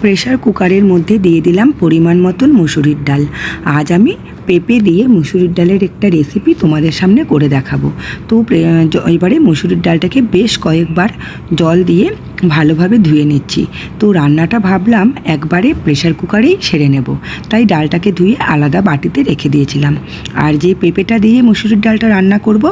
Pressure কুকারের মধ্যে দিয়ে দিলাম পরিমাণ মতন মুসুরির ডাল। আজ আমি পেঁপে দিয়ে মুসুরির ডালের একটা রেসিপি তোমাদের সামনে করে দেখাবো। তো এবারে মুসুরির ডালটাকে বেশ কয়েকবার জল দিয়ে ভালোভাবে ধুয়ে নিচ্ছি। তো রান্নাটা ভাবলাম একবারে প্রেসার কুকারেই সেরে নেব, তাই ডালটাকে ধুয়ে আলাদা বাটিতে রেখে দিয়েছিলাম। আর যে পেঁপেটা দিয়ে মুসুরির ডালটা রান্না করব,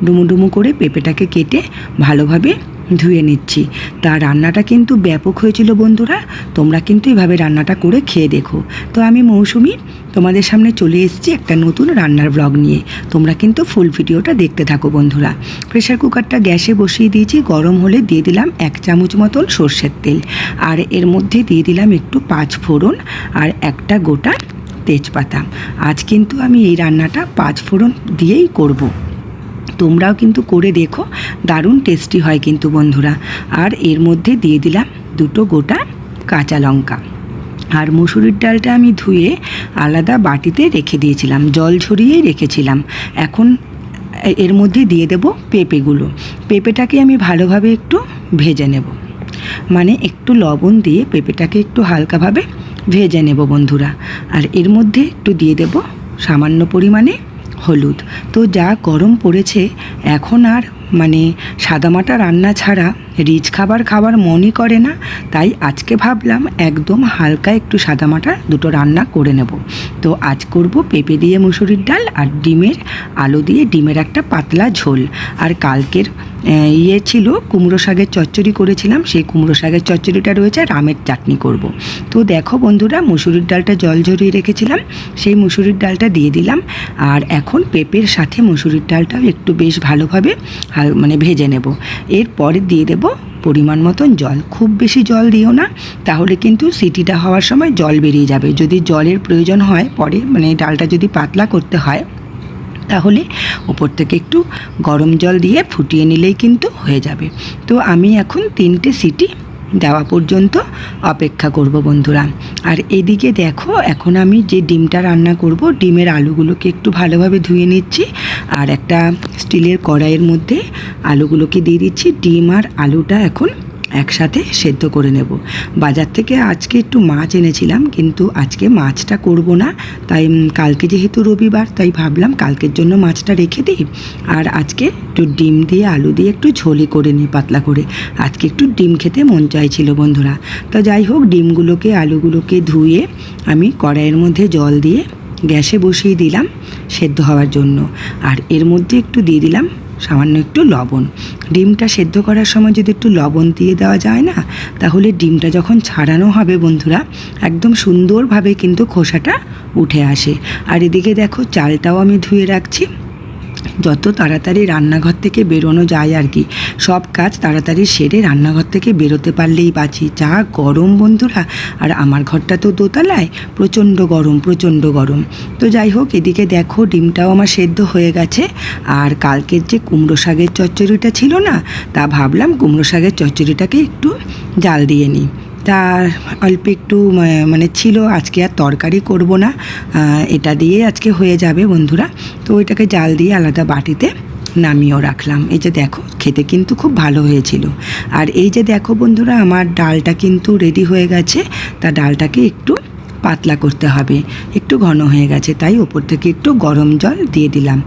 ডুমু ডুমু করে পেঁপেটাকে কেটে ভালোভাবে ধুয়ে নিচ্ছি। তা রান্নাটা কিন্তু ব্যাপক হয়েছিল বন্ধুরা, তোমরা কিন্তু এভাবে রান্নাটা করে খেয়ে দেখো। তো আমি মৌসুমি তোমাদের সামনে চলে এসেছি একটা নতুন রান্নার ব্লগ নিয়ে। তোমরা কিন্তু ফুল ভিডিওটা দেখতে থাকো বন্ধুরা। প্রেসার কুকারটা গ্যাসে বসিয়ে দিয়েছি, গরম হলে দিয়ে দিলাম 1 চামচ মতন সর্ষের তেল, আর এর মধ্যে দিয়ে দিলাম একটু 5 ফোড়ন আর একটা গোটা তেজপাতা। আজ কিন্তু আমি এই রান্নাটা 5 ফোড়ন দিয়েই করব। তোমরাও কিন্তু করে দেখো, দারুণ টেস্টি হয় কিন্তু বন্ধুরা। আর এর মধ্যে দিয়ে দিলাম 2টো গোটা কাঁচা লঙ্কা। আর মুসুরির ডালটা আমি ধুয়ে আলাদা বাটিতে রেখে দিয়েছিলাম, জল ঝরিয়েই রেখেছিলাম। এখন এর মধ্যে দিয়ে দেব পেঁপেগুলো। পেঁপেটাকে আমি ভালোভাবে একটু ভেজে নেব, মানে একটু লবণ দিয়ে পেঁপেটাকে একটু হালকাভাবে ভেজে নেব বন্ধুরা। আর এর মধ্যে একটু দিয়ে দেব সামান্য পরিমাণে হলুদ। তো যা গরম পড়েছে, এখন আর মানে সাদামাটা রান্না ছাড়া রিচ খাবার খাবার মনই করে না, তাই আজকে ভাবলাম একদম হালকা একটু সাদামাটা দুটো রান্না করে নেব। তো আজ করব পেঁপে দিয়ে মুসুরির ডাল আর আলু দিয়ে ডিমের একটা পাতলা ঝোল। আর কালকের ছিল কুমড়ো শাকের চচ্চড়ি করেছিলাম, সেই কুমড়ো শাকের চচ্চড়িটা রয়েছে, আর আমের চাটনি করব। তো দেখো বন্ধুরা, মুসুরির ডালটা জল ঝরিয়ে রেখেছিলাম, সেই মুসুরির ডালটা দিয়ে দিলাম। আর এখন পেঁপের সাথে মুসুরির ডালটাও একটু বেশ ভালোভাবে মানে ভেজে নেব। এরপরে দিয়ে দেব পরিমাণ মতন জল। খুব বেশি জল দিও না, তাহলে কিন্তু সিটিটা হওয়ার সময় জল বেরিয়ে যাবে। যদি জলের প্রয়োজন হয় পরে, মানে ডালটা যদি পাতলা করতে হয়, তাহলে ওপর থেকে একটু গরম জল দিয়ে ফুটিয়ে নিলেই কিন্তু হয়ে যাবে। তো আমি এখন 3টে সিটি দেওয়া পর্যন্ত অপেক্ষা করব বন্ধুরা। আর এদিকে দেখো, এখন আমি যে ডিমটা রান্না করব, ডিমের আলুগুলোকে একটু ভালোভাবে ধুয়ে নিচ্ছি। আর একটা স্টিলের কড়াইয়ের মধ্যে আলুগুলোকে দিয়ে দিচ্ছি। ডিম আর আলুটা এখন একসাথে সেদ্ধ করে নেব। বাজার থেকে আজকে একটু মাছ এনেছিলাম, কিন্তু আজকে মাছটা করব না, তাই কালকে যেহেতু রবিবার, তাই ভাবলাম কালকের জন্য মাছটা রেখে দিই। আর আজকে একটু ডিম দিয়ে আলু দিয়ে একটু ঝোলই করে নিই পাতলা করে। আজকে একটু ডিম খেতে মন চাইছিল বন্ধুরা। তো যাই হোক, ডিমগুলোকে আলুগুলোকে ধুয়ে আমি কড়াইয়ের মধ্যে জল দিয়ে গ্যাসে বসিয়ে দিলাম সেদ্ধ হওয়ার জন্য। আর এর মধ্যে একটু দিয়ে দিলাম সামান্য একটু লবণ। ডিমটা সেদ্ধ করার সময় যদি একটু লবণ দিয়ে দেওয়া যায় না, তাহলে ডিমটা যখন ছাড়ানো হবে বন্ধুরা, একদম সুন্দরভাবে কিন্তু খোসাটা উঠে আসে। আর এদিকে দেখো, চালটাও আমি ধুয়ে রাখছি। যত তাড়াতাড়ি রান্নাঘর থেকে বেরোনো যায় আর কি, সব কাজ তাড়াতাড়ি সেরে রান্নাঘর থেকে বেরোতে পারলেই বাঁচি। যা গরম বন্ধুরা, আর আমার ঘরটা তো দোতলায়, প্রচণ্ড গরম প্রচণ্ড গরম। তো যাই হোক, এদিকে দেখো ডিমটাও আমার সেদ্ধ হয়ে গেছে। আর কালকের যে কুমড়ো শাকের চচ্চড়িটা ছিল না, তা ভাবলাম কুমড়ো শাকের চচ্চড়িটাকে একটু জাল দিয়ে নিই। তা অল্প একটু মানে ছিল, আজকে আর তরকারি করব না, এটা দিয়ে আজকে হয়ে যাবে বন্ধুরা। তো ওইটাকে জাল দিয়ে আলাদা বাটিতে নামিয়েও রাখলাম। এই যে দেখো, খেতে কিন্তু খুব ভালো হয়েছিল। আর এই যে দেখো বন্ধুরা, আমার ডালটা কিন্তু রেডি হয়ে গেছে। তা ডালটাকে একটু পাতলা করতে হবে, একটু ঘন হয়ে গেছে, তাই ওপর থেকে একটু গরম জল দিয়ে দিলাম।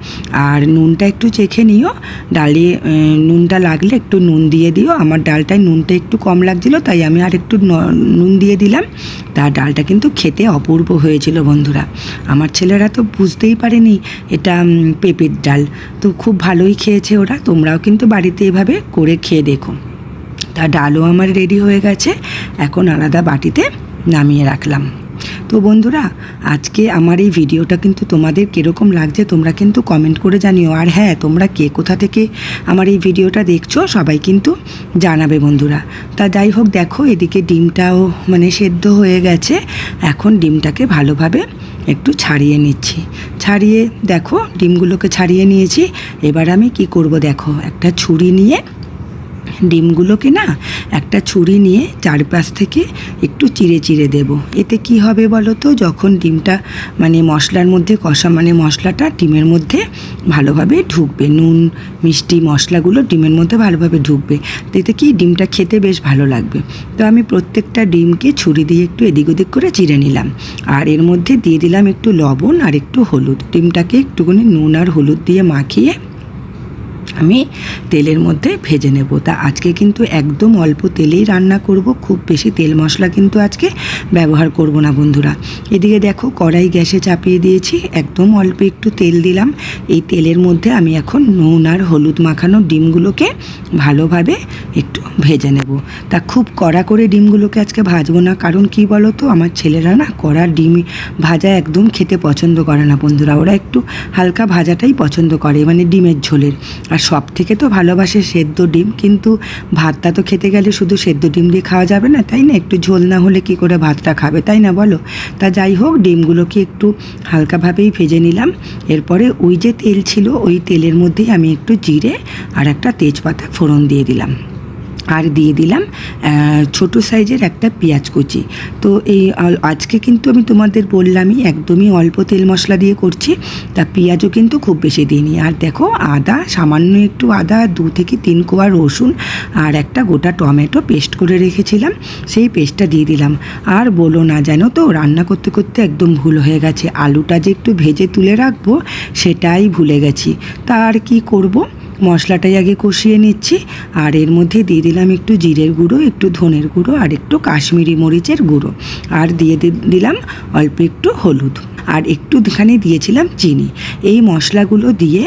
আর নুনটা একটু চেখে নিও, ডালে নুনটা লাগলে একটু নুন দিয়ে দিও। আমার ডালটায় নুনটা একটু কম লাগছিল, তাই আমি আর একটু নুন দিয়ে দিলাম। তার ডালটা কিন্তু খেতে অপূর্ব হয়েছিল বন্ধুরা। আমার ছেলেরা তো বুঝতেই পারেনি এটা পেঁপের ডাল, তো খুব ভালোই খেয়েছে ওরা। তোমরাও কিন্তু বাড়িতে এভাবে করে খেয়ে দেখো। তা ডালও আমার রেডি হয়ে গেছে, এখন আলাদা বাটিতে নামিয়ে রাখলাম। তো বন্ধুরা, আজকে আমার এই ভিডিওটা কিন্তু তোমাদের কীরকম লাগছে তোমরা কিন্তু কমেন্ট করে জানিও। আর হ্যাঁ, তোমরা কে কোথা থেকে আমার এই ভিডিওটা দেখছো সবাই কিন্তু জানাবে বন্ধুরা। তা যাই হোক, দেখো এদিকে ডিমটাও মানে সেদ্ধ হয়ে গেছে। এখন ডিমটাকে ভালোভাবে একটু ছাড়িয়ে নিচ্ছি। ছাড়িয়ে দেখো, ডিমগুলোকে ছাড়িয়ে নিয়েছি। এবার আমি কি করব দেখো, একটা ছুরি নিয়ে ডিমগুলোকে না একটা ছুরি নিয়ে চারপাশ থেকে একটু চিড়ে চিড়ে দেব। এতে কি হবে বলো তো, যখন ডিমটা মানে মশলার মধ্যে কষা মানে মশলাটা ডিমের মধ্যে ভালোভাবে ঢুকবে, নুন মিষ্টি মশলাগুলো ডিমের মধ্যে ভালোভাবে ঢুকবে, এতে কি ডিমটা খেতে বেশ ভালো লাগবে। তো আমি প্রত্যেকটা ডিমকে ছুরি দিয়ে একটু এদিক ওদিক করে চিড়ে নিলাম, আর এর মধ্যে দিয়ে দিলাম একটু লবণ আর একটু হলুদ। ডিমটাকে একটুখানি নুন আর হলুদ দিয়ে মাখিয়ে আমি তেলের মধ্যে ভেজে নেব। তা আজকে কিন্তু একদম অল্প তেলেই রান্না করব, খুব বেশি তেল মশলা কিন্তু আজকে ব্যবহার করব না বন্ধুরা। এদিকে দেখো কড়াই গ্যাসে চাপিয়ে দিয়েছি, একদম অল্প একটু তেল দিলাম। এই তেলের মধ্যে আমি এখন নুন আর হলুদ মাখানো ডিমগুলোকে ভালোভাবে একটু ভেজে নেব। তা খুব কড়া করে ডিমগুলোকে আজকে ভাজবো না, কারণ কি বলো তো, আমার ছেলেরা না কড়া ডিম ভাজা একদম খেতে পছন্দ করে না বন্ধুরা। ওরা একটু হালকা ভাজাটাই পছন্দ করে, মানে ডিমের ঝোলের। আর সব থেকে তো ভালোবাসে সেদ্ধ ডিম, কিন্তু ভাতটা তো খেতে গেলে শুধু সেদ্ধ ডিম দিয়ে খাওয়া যাবে না, তাই না? একটু ঝোল না হলে কি করে ভাতটা খাবে, তাই না বলো? তা যাই হোক, ডিমগুলোকে একটু হালকাভাবেই ভেজে নিলাম। এরপরে ওই যে তেল ছিল, ওই তেলের মধ্যেই আমি একটু জিরে আর একটা তেজপাতা ফোড়ন দিয়ে দিলাম, আর দিয়ে দিলাম ছোটো সাইজের একটা পেঁয়াজ কুচি। তো এই আজকে কিন্তু আমি তোমাদের বললামই একদমই অল্প তেল মশলা দিয়ে করছি, তা পেঁয়াজও কিন্তু খুব বেশি দিইনি। আর দেখো আদা, সামান্য একটু আদা, 2 থেকে 3 কোয়া রসুন আর একটা গোটা টমেটো পেস্ট করে রেখেছিলাম, সেই পেস্টটা দিয়ে দিলাম। আর বলো না, জানো তো রান্না করতে করতে একদম ভুল হয়ে গেছে, আলুটা যে একটু ভেজে তুলে রাখবো সেটাই ভুলে গেছি। তা আর কি করব, মশলাটাই আগে কষিয়ে নিচ্ছি। আর এর মধ্যে দিয়ে দিলাম একটু জিরের গুঁড়ো, একটু ধনের গুঁড়ো আর একটু কাশ্মীরি মরিচের গুঁড়ো, আর দিয়ে দিলাম অল্প একটু হলুদ, আর একটুখানি দিয়েছিলাম চিনি। এই মশলাগুলো দিয়ে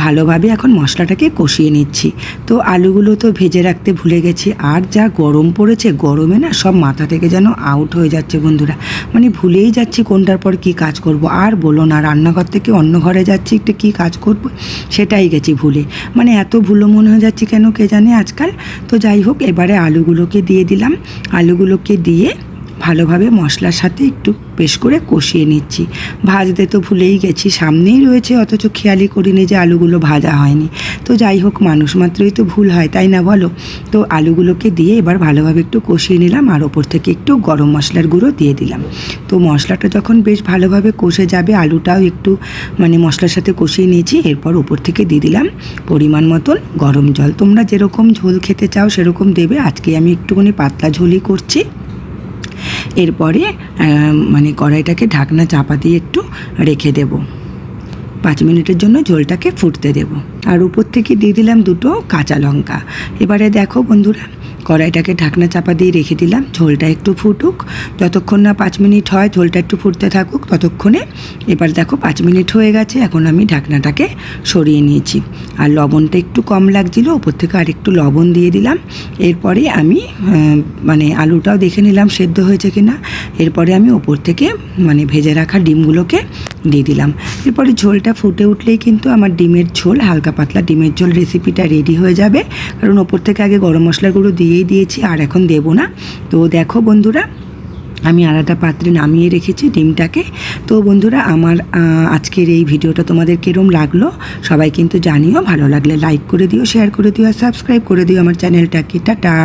ভালোভাবে এখন মশলাটাকে কষিয়ে নিচ্ছি। তো আলুগুলো তো ভেজে রাখতে ভুলে গেছি, আর যা গরম পড়েছে, গরমে না সব মাথা থেকে যেন আউট হয়ে যাচ্ছে বন্ধুরা, মানে ভুলেই যাচ্ছি কোনটার পর কী কাজ করব। আর বলো না, রান্নাঘর থেকে অন্য ঘরে যাচ্ছি, একটু কী কাজ করব সেটাই গেছি ভুলে, মানে এত ভুলো মনে হয়ে যাচ্ছে কেন কে জানে আজকাল। তো যাই হোক, এবারে আলুগুলোকে দিয়ে দিলাম। আলুগুলোকে দিয়ে ভালোভাবে মশলার সাথে একটু বেশ করে কষিয়ে নিচ্ছি। ভাজতে তো ভুলেই গেছি, সামনেই রয়েছে, অথচ খেয়ালই করিনি যে আলুগুলো ভাজা হয়নি। তো যাই হোক, মানুষ মাত্রই তো ভুল হয়, তাই না বলো? তো আলুগুলোকে দিয়ে এবার ভালোভাবে একটু কষিয়ে নিলাম, আর ওপর থেকে একটু গরম মশলার গুঁড়ো দিয়ে দিলাম। তো মশলাটা যখন বেশ ভালোভাবে কষে যাবে, আলুটাও একটু মানে মশলার সাথে কষিয়ে নিয়েছি, এরপর ওপর থেকে দিয়ে দিলাম পরিমাণ মতন গরম জল। তোমরা যেরকম ঝোল খেতে চাও সেরকম দেবে, আজকে আমি একটুখানি পাতলা ঝোলই করছি। এরপরে মানে কড়াইটাকে ঢাকনা চাপা দিয়ে একটু রেখে দেব, 5 মিনিটের জন্য ঝোলটাকে ফুটতে দেব। আর উপর থেকে দিয়ে দিলাম 2টো কাঁচা লঙ্কা। এবারে দেখো বন্ধুরা, কড়াইটাকে ঢাকনা চাপা দিয়ে রেখে দিলাম, ঝোলটা একটু ফুটুক, যতক্ষণ না 5 মিনিট হয় ঝোলটা একটু ফুটতে থাকুক ততক্ষণে। এবার দেখো 5 মিনিট হয়ে গেছে, এখন আমি ঢাকনাটাকে সরিয়ে নিয়েছি। আর লবণটা একটু কম লাগছিল, ওপর থেকে আর একটু লবণ দিয়ে দিলাম। এরপরে আমি মানে আলুটাও দেখে নিলাম সেদ্ধ হয়েছে কিনা। এরপরে আমি ওপর থেকে মানে ভেজে রাখা ডিমগুলোকে দিয়ে দিলাম। এরপরে ঝোলটা ফুটে উঠলেই কিন্তু আমার ডিমের ঝোল, হালকা পাতলা ডিমের ঝোল রেসিপিটা রেডি হয়ে যাবে, কারণ ওপর থেকে আগে গরম মশলার গুঁড়ো দিয়েই দিয়েছি, আর এখন দেবো না। তো দেখো বন্ধুরা, আমি আলাদা পাত্রে নামিয়ে রেখেছি ডিমটাকে। তো বন্ধুরা, আমার আজকের এই ভিডিওটা তোমাদের কিরম লাগলো সবাই কিন্তু জানিও, ভালো লাগলে লাইক করে দিও, শেয়ার করে দিও আর সাবস্ক্রাইব করে দিও আমার চ্যানেলটাকে। টাটা।